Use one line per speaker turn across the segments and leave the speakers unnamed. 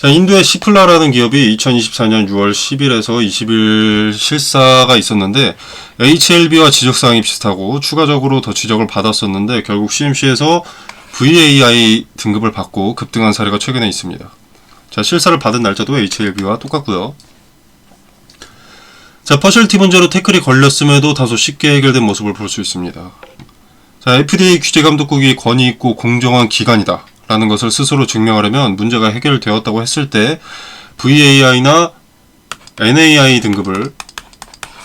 자, 인도의 시플라라는 기업이 2024년 6월 10일에서 20일 실사가 있었는데 HLB와 지적사항이 비슷하고 추가적으로 더 지적을 받았었는데 결국 CMC에서 VAI 등급을 받고 급등한 사례가 최근에 있습니다. 자, 실사를 받은 날짜도 HLB와 똑같고요. 자, 퍼실티 문제로 태클이 걸렸음에도 다소 쉽게 해결된 모습을 볼 수 있습니다. 자, FDA 규제감독국이 권위 있고 공정한 기관이다 라는 것을 스스로 증명하려면 문제가 해결되었다고 했을 때 VAI나 NAI 등급을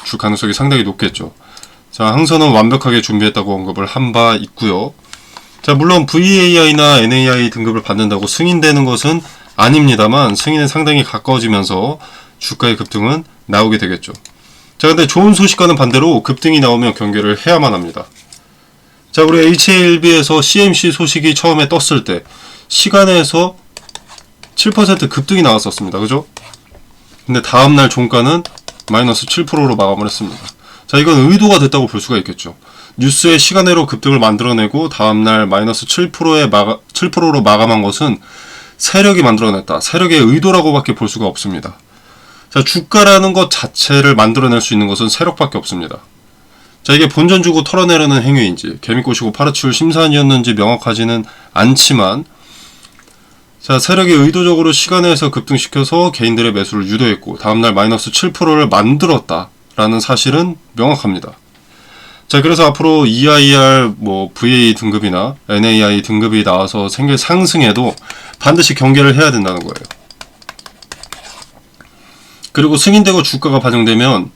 줄 가능성이 상당히 높겠죠. 자, 항선은 완벽하게 준비했다고 언급을 한 바 있고요. 자, 물론 VAI나 NAI 등급을 받는다고 승인되는 것은 아닙니다만 승인에 상당히 가까워지면서 주가의 급등은 나오게 되겠죠. 자, 근데 좋은 소식과는 반대로 급등이 나오면 경계를 해야만 합니다. 자, 우리 HLB에서 CMC 소식이 처음에 떴을 때 시간에서 7% 급등이 나왔었습니다. 그죠? 근데 다음날 종가는 마이너스 7%로 마감을 했습니다. 자, 이건 의도가 됐다고 볼 수가 있겠죠. 뉴스의 시간외로 급등을 만들어내고 다음날 마이너스 7%로 마감한 것은 세력이 만들어냈다. 세력의 의도라고밖에 볼 수가 없습니다. 자, 주가라는 것 자체를 만들어낼 수 있는 것은 세력밖에 없습니다. 자, 이게 본전 주고 털어내려는 행위인지 개미꽃이고 파르치울 심산이었는지 명확하지는 않지만 자, 세력이 의도적으로 시간에서 급등시켜서 개인들의 매수를 유도했고 다음날 마이너스 7%를 만들었다라는 사실은 명확합니다. 자, 그래서 앞으로 EIR, VA 등급이나 NAI 등급이 나와서 생길 상승에도 반드시 경계를 해야 된다는 거예요. 그리고 승인되고 주가가 반영되면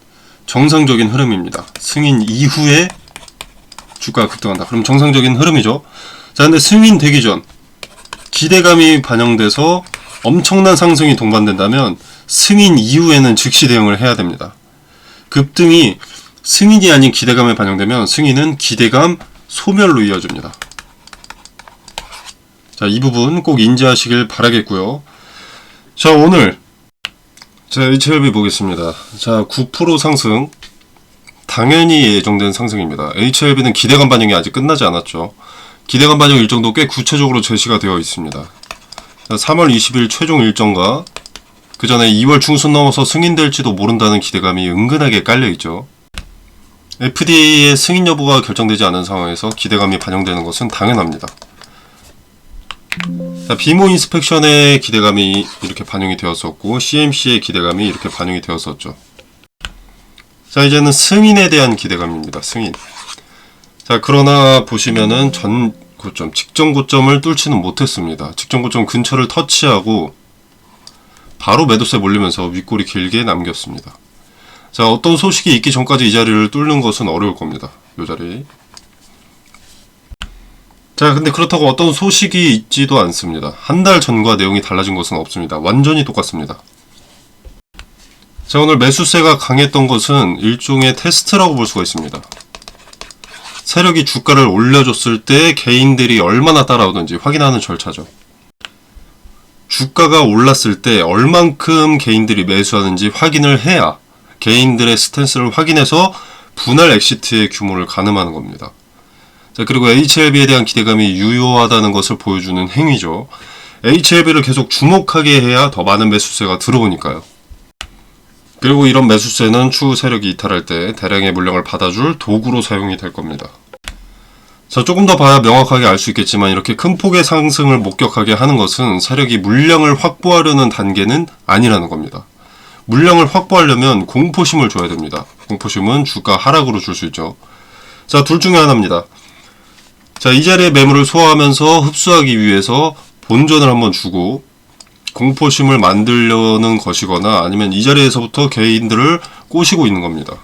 정상적인 흐름입니다. 승인 이후에 주가가 급등한다. 그럼 정상적인 흐름이죠. 자, 근데 승인되기 전 기대감이 반영돼서 엄청난 상승이 동반된다면 승인 이후에는 즉시 대응을 해야 됩니다. 급등이 승인이 아닌 기대감에 반영되면 승인은 기대감 소멸로 이어집니다. 자, 이 부분 꼭 인지하시길 바라겠고요. 자, 오늘 HLB 보겠습니다. 자, 9% 상승. 당연히 예정된 상승입니다. HLB는 기대감 반영이 아직 끝나지 않았죠. 기대감 반영 일정도 꽤 구체적으로 제시가 되어 있습니다. 자, 3월 20일 최종 일정과 그 전에 2월 중순 넘어서 승인될지도 모른다는 기대감이 은근하게 깔려있죠. FDA의 승인 여부가 결정되지 않은 상황에서 기대감이 반영되는 것은 당연합니다. 자, 비모 인스펙션의 기대감이 이렇게 반영이 되었었고 CMC의 기대감이 이렇게 반영이 되었었죠. 자, 이제는 승인에 대한 기대감입니다. 승인. 자, 그러나 보시면은 전 고점, 직전 고점을 뚫지는 못했습니다. 직전 고점 근처를 터치하고 바로 매도세 몰리면서 윗골이 길게 남겼습니다. 자, 어떤 소식이 있기 전까지 이 자리를 뚫는 것은 어려울 겁니다. 이 자리. 자, 근데 그렇다고 어떤 소식이 있지도 않습니다. 한 달 전과 내용이 달라진 것은 없습니다. 완전히 똑같습니다. 자, 오늘 매수세가 강했던 것은 일종의 테스트라고 볼 수가 있습니다. 세력이 주가를 올려줬을 때 개인들이 얼마나 따라오는지 확인하는 절차죠. 주가가 올랐을 때 얼만큼 개인들이 매수하는지 확인을 해야 개인들의 스탠스를 확인해서 분할 엑시트의 규모를 가늠하는 겁니다. 자, 그리고 HLB에 대한 기대감이 유효하다는 것을 보여주는 행위죠. HLB를 계속 주목하게 해야 더 많은 매수세가 들어오니까요. 그리고 이런 매수세는 추후 세력이 이탈할 때 대량의 물량을 받아줄 도구로 사용이 될 겁니다. 자, 조금 더 봐야 명확하게 알 수 있겠지만 이렇게 큰 폭의 상승을 목격하게 하는 것은 세력이 물량을 확보하려는 단계는 아니라는 겁니다. 물량을 확보하려면 공포심을 줘야 됩니다. 공포심은 주가 하락으로 줄 수 있죠. 자, 둘 중에 하나입니다. 자, 이 자리에 매물을 소화하면서 흡수하기 위해서 본전을 한번 주고 공포심을 만들려는 것이거나 아니면 이 자리에서부터 개인들을 꼬시고 있는 겁니다.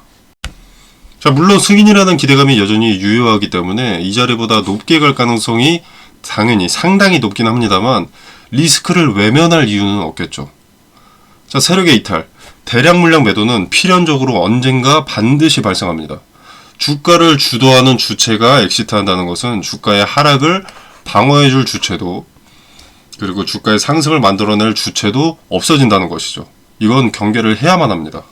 자, 물론 승인이라는 기대감이 여전히 유효하기 때문에 이 자리보다 높게 갈 가능성이 당연히 상당히 높긴 합니다만 리스크를 외면할 이유는 없겠죠. 자, 세력의 이탈, 대량 물량 매도는 필연적으로 언젠가 반드시 발생합니다. 주가를 주도하는 주체가 엑시트한다는 것은 주가의 하락을 방어해줄 주체도 그리고 주가의 상승을 만들어낼 주체도 없어진다는 것이죠. 이건 경계를 해야만 합니다.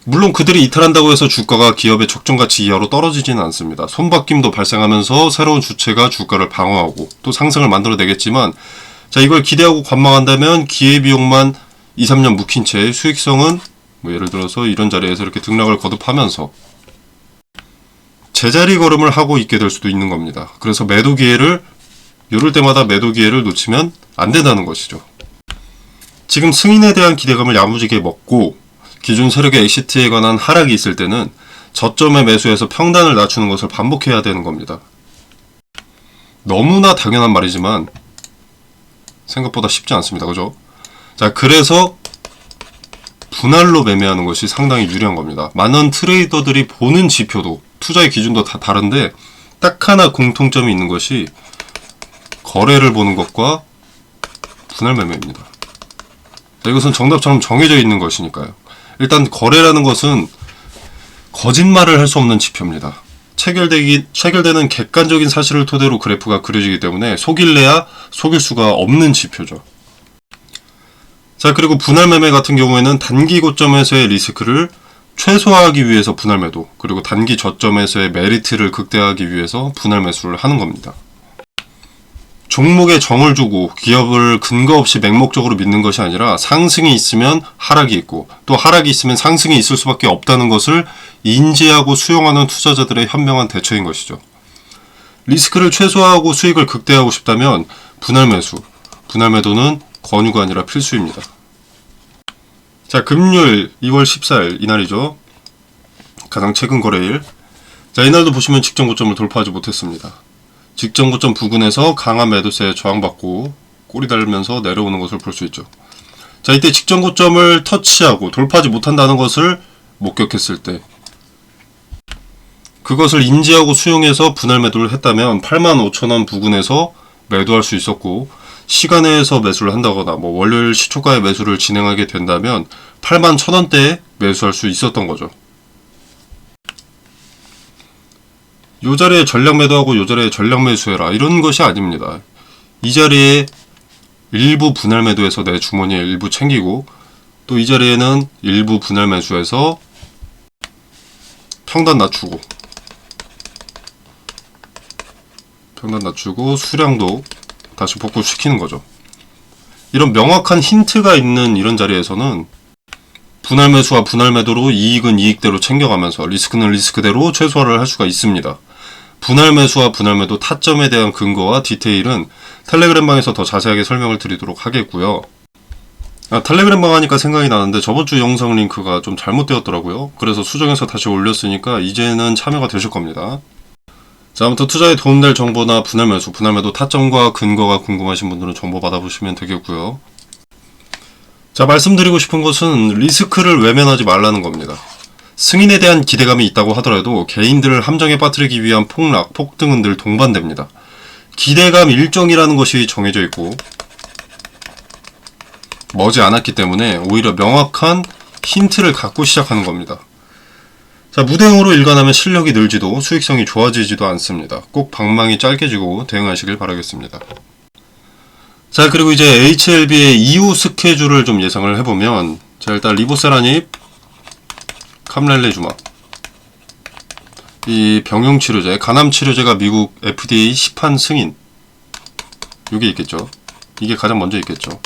물론 그들이 이탈한다고 해서 주가가 기업의 적정가치 이하로 떨어지지는 않습니다. 손바뀜도 발생하면서 새로운 주체가 주가를 방어하고 또 상승을 만들어내겠지만 자, 이걸 기대하고 관망한다면 기회비용만 2, 3년 묵힌 채 수익성은 뭐 예를 들어서 이런 자리에서 이렇게 등락을 거듭하면서 제자리 걸음을 하고 있게 될 수도 있는 겁니다. 그래서 매도 기회를 이럴 때마다 매도 기회를 놓치면 안 된다는 것이죠. 지금 승인에 대한 기대감을 야무지게 먹고 기존 세력의 엑시트에 관한 하락이 있을 때는 저점에 매수해서 평단을 낮추는 것을 반복해야 되는 겁니다. 너무나 당연한 말이지만 생각보다 쉽지 않습니다. 그죠? 자, 그래서 분할로 매매하는 것이 상당히 유리한 겁니다. 많은 트레이더들이 보는 지표도 투자의 기준도 다 다른데 딱 하나 공통점이 있는 것이 거래를 보는 것과 분할 매매입니다. 자, 이것은 정답처럼 정해져 있는 것이니까요. 일단 거래라는 것은 거짓말을 할 수 없는 지표입니다. 체결되는 객관적인 사실을 토대로 그래프가 그려지기 때문에 속일래야 속일 수가 없는 지표죠. 자, 그리고 분할 매매 같은 경우에는 단기 고점에서의 리스크를 최소화하기 위해서 분할 매도, 그리고 단기 저점에서의 메리트를 극대화하기 위해서 분할 매수를 하는 겁니다. 종목에 정을 주고 기업을 근거 없이 맹목적으로 믿는 것이 아니라 상승이 있으면 하락이 있고 또 하락이 있으면 상승이 있을 수밖에 없다는 것을 인지하고 수용하는 투자자들의 현명한 대처인 것이죠. 리스크를 최소화하고 수익을 극대화하고 싶다면 분할 매수, 분할 매도는 권유가 아니라 필수입니다. 자, 금요일 2월 14일 이날이죠. 가장 최근 거래일. 자, 이날도 보시면 직전 고점을 돌파하지 못했습니다. 직전 고점 부근에서 강한 매도세에 저항받고 꼬리 달면서 내려오는 것을 볼 수 있죠. 자, 이때 직전 고점을 터치하고 돌파하지 못한다는 것을 목격했을 때 그것을 인지하고 수용해서 분할 매도를 했다면 85,000원 부근에서 매도할 수 있었고 시간에서 매수를 한다거나 뭐 월요일 시초가에 매수를 진행하게 된다면 81,000원대에 매수할 수 있었던 거죠. 요 자리에 전략 매도하고 요 자리에 전략 매수해라 이런 것이 아닙니다. 이 자리에 일부 분할 매도해서 내 주머니에 일부 챙기고 또 이 자리에는 일부 분할 매수해서 평단 낮추고 수량도 다시 복구시키는 거죠. 이런 명확한 힌트가 있는 이런 자리에서는 분할 매수와 분할 매도로 이익은 이익대로 챙겨가면서 리스크는 리스크대로 최소화를 할 수가 있습니다. 분할 매수와 분할 매도 타점에 대한 근거와 디테일은 텔레그램방에서 더 자세하게 설명을 드리도록 하겠고요. 텔레그램방 하니까 생각이 나는데 저번주 영상 링크가 좀 잘못되었더라고요. 그래서 수정해서 다시 올렸으니까 이제는 참여가 되실 겁니다. 자, 아무튼 투자에 도움될 정보나 분할 매수, 분할 매도 타점과 근거가 궁금하신 분들은 정보 받아보시면 되겠고요. 자, 말씀드리고 싶은 것은 리스크를 외면하지 말라는 겁니다. 승인에 대한 기대감이 있다고 하더라도 개인들을 함정에 빠뜨리기 위한 폭락, 폭등은 늘 동반됩니다. 기대감 일정이라는 것이 정해져 있고 머지 않았기 때문에 오히려 명확한 힌트를 갖고 시작하는 겁니다. 자, 무대응으로 일관하면 실력이 늘지도 수익성이 좋아지지도 않습니다. 꼭 방망이 짧게 쥐고 대응하시길 바라겠습니다. 자, 그리고 이제 HLB의 이후 스케줄을 좀 예상을 해보면 자, 일단 리보세라닙, 캄렐레주막, 이 병용치료제, 간암치료제가 미국 FDA 시판 승인 이게 있겠죠. 이게 가장 먼저 있겠죠.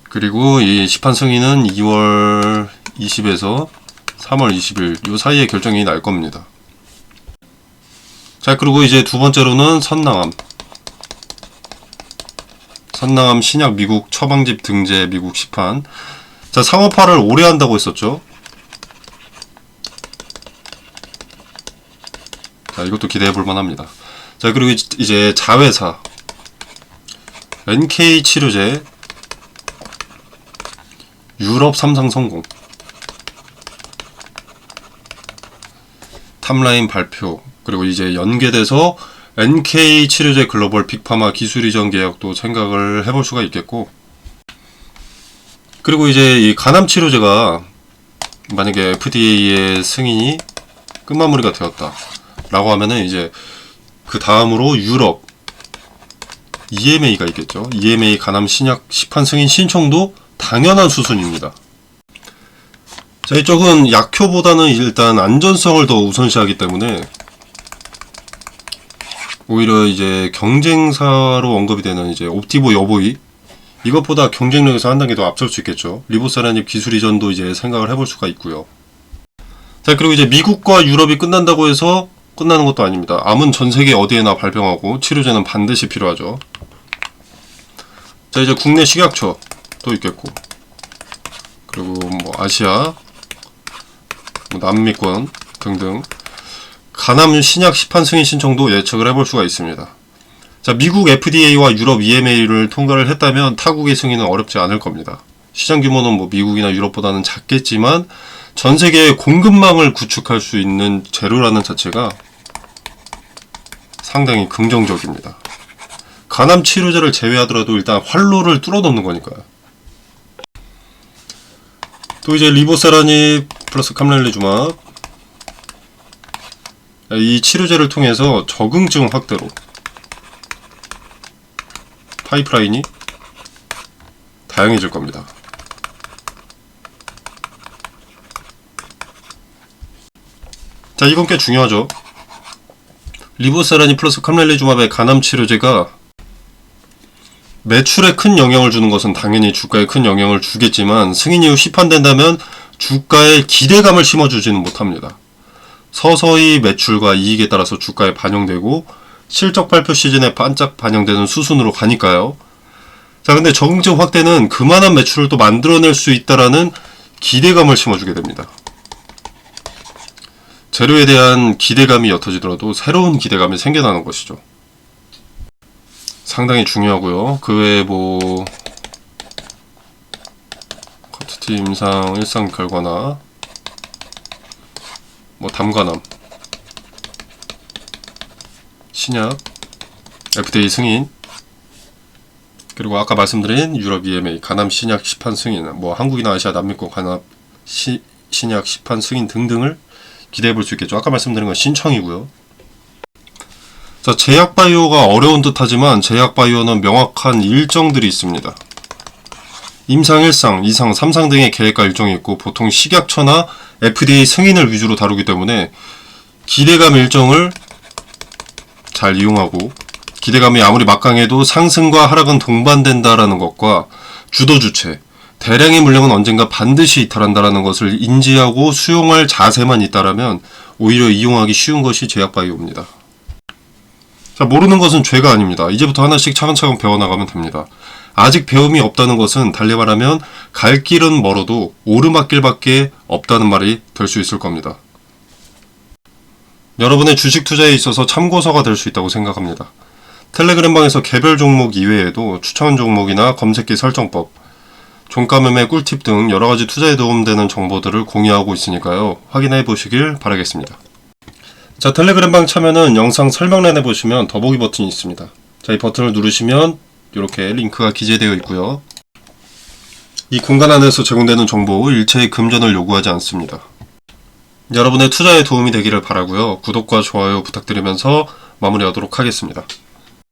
그리고 이 시판 승인은 2월 20에서 3월 20일 요 사이에 결정이 날 겁니다. 자, 그리고 이제 두 번째로는 선낭암 신약 미국 처방집 등재 미국 시판. 자, 상업화를 오래 한다고 했었죠. 자, 이것도 기대해 볼 만합니다. 자, 그리고 이제 자회사 NK 치료제 유럽 3상 성공, 탑라인 발표, 그리고 이제 연계돼서 NK 치료제 글로벌 빅파마 기술 이전 계약도 생각을 해볼 수가 있겠고, 그리고 이제 이 간암 치료제가 만약에 FDA의 승인이 끝마무리가 되었다 라고 하면은 이제 그 다음으로 유럽 EMA가 있겠죠. EMA 간암 신약 시판 승인 신청도 당연한 수순입니다. 자, 이쪽은 약효보다는 일단 안전성을 더 우선시하기 때문에 오히려 이제 경쟁사로 언급이 되는 이제 옵티보 여보이, 이것보다 경쟁력에서 한 단계 더 앞설 수 있겠죠. 리보세라닙 기술 이전도 이제 생각을 해볼 수가 있고요. 자, 그리고 이제 미국과 유럽이 끝난다고 해서 끝나는 것도 아닙니다. 암은 전 세계 어디에나 발병하고 치료제는 반드시 필요하죠. 자, 이제 국내 식약처 또 있겠고, 그리고 뭐 아시아, 뭐 남미권 등등 간암 신약 시판 승인 신청도 예측을 해볼 수가 있습니다. 자, 미국 FDA와 유럽 EMA를 통과를 했다면 타국의 승인은 어렵지 않을 겁니다. 시장 규모는 뭐 미국이나 유럽보다는 작겠지만 전 세계의 공급망을 구축할 수 있는 재료라는 자체가 상당히 긍정적입니다. 간암 치료제를 제외하더라도 일단 활로를 뚫어놓는 거니까요. 또 이제 리보세라닙 플러스 캄렐리주맙, 이 치료제를 통해서 적응증 확대로 파이프라인이 다양해질 겁니다. 자, 이건 꽤 중요하죠. 리보세라닙 플러스 캄렐리주맙의 간암 치료제가 매출에 큰 영향을 주는 것은 당연히 주가에 큰 영향을 주겠지만 승인 이후 시판된다면 주가에 기대감을 심어주지는 못합니다. 서서히 매출과 이익에 따라서 주가에 반영되고 실적 발표 시즌에 반짝 반영되는 수순으로 가니까요. 자, 근데 적응증 확대는 그만한 매출을 또 만들어낼 수 있다라는 기대감을 심어주게 됩니다. 재료에 대한 기대감이 옅어지더라도 새로운 기대감이 생겨나는 것이죠. 상당히 중요하고요. 그 외에 뭐 커트티 임상 일상 결과나 뭐 담관암, 신약, FDA 승인, 그리고 아까 말씀드린 유럽 EMA 간암 신약 시판 승인, 뭐 한국이나 아시아 남미권 간암 신약 시판 승인 등등을 기대해 볼 수 있겠죠. 아까 말씀드린 건 신청이고요. 자, 제약바이오가 어려운 듯하지만 제약바이오는 명확한 일정들이 있습니다. 임상 1상, 2상, 3상 등의 계획과 일정이 있고 보통 식약처나 FDA 승인을 위주로 다루기 때문에 기대감 일정을 잘 이용하고, 기대감이 아무리 막강해도 상승과 하락은 동반된다라는 것과 주도주체, 대량의 물량은 언젠가 반드시 이탈한다라는 것을 인지하고 수용할 자세만 있다라면 오히려 이용하기 쉬운 것이 제약바이오입니다. 자, 모르는 것은 죄가 아닙니다. 이제부터 하나씩 차근차근 배워나가면 됩니다. 아직 배움이 없다는 것은 달리 말하면 갈 길은 멀어도 오르막길밖에 없다는 말이 될 수 있을 겁니다. 여러분의 주식 투자에 있어서 참고서가 될 수 있다고 생각합니다. 텔레그램방에서 개별 종목 이외에도 추천 종목이나 검색기 설정법, 종가 매매 꿀팁 등 여러가지 투자에 도움되는 정보들을 공유하고 있으니까요. 확인해 보시길 바라겠습니다. 자, 텔레그램방 참여는 영상 설명란에 보시면 더보기 버튼이 있습니다. 자, 이 버튼을 누르시면 이렇게 링크가 기재되어 있고요. 이 공간 안에서 제공되는 정보 일체의 금전을 요구하지 않습니다. 여러분의 투자에 도움이 되기를 바라고요. 구독과 좋아요 부탁드리면서 마무리하도록 하겠습니다.